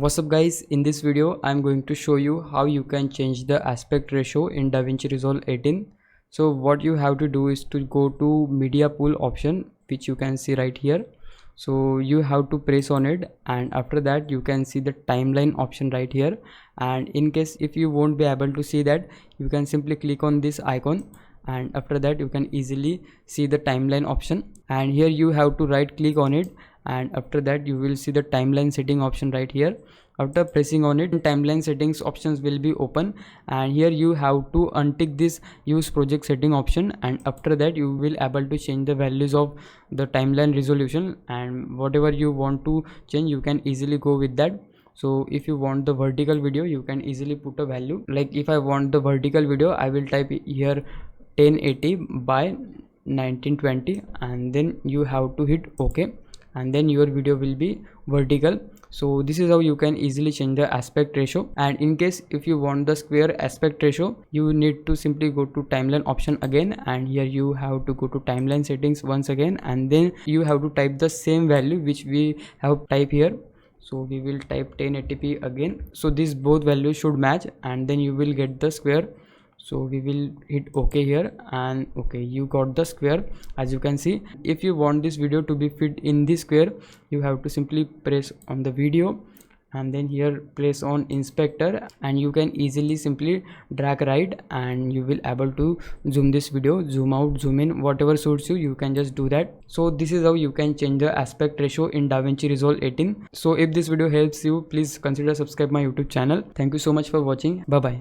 What's up guys, in this video I'm going to show you how you can change the aspect ratio in Davinci Resolve 18. So what you have to do is to go to media pool option, which you can see right here. So you have to press on it, and after that you can see the timeline option right here. And in case if you won't be able to see that, you can simply click on this icon, and after that you can easily see the timeline option. And here you have to right click on it, and after that you will see the timeline setting option right here. After pressing on it, timeline settings options will be open, and here you have to untick this use project setting option, and after that you will able to change the values of the timeline resolution, and whatever you want to change you can easily go with that. So if you want the vertical video, you can easily put a value. Like if I want the vertical video, I will type here 1080 by 1920, and then you have to hit OK, and then your video will be vertical. So this is how you can easily change the aspect ratio. And in case if you want the square aspect ratio, you need to simply go to timeline option again, and here you have to go to timeline settings once again, and then you have to type the same value which we have typed here. So we will type 1080p again. So these both values should match, and then you will get the square. So we will hit OK here, and okay, you got the square. As you can see, if you want this video to be fit in this square, you have to simply press on the video, and then here place on inspector, and you can easily simply drag right, and you will able to zoom this video, zoom out, zoom in, whatever suits you, you can just do that. So this is how you can change the aspect ratio in Davinci Resolve 18. So if this video helps you, please consider subscribe my YouTube channel. Thank you so much for watching. Bye bye.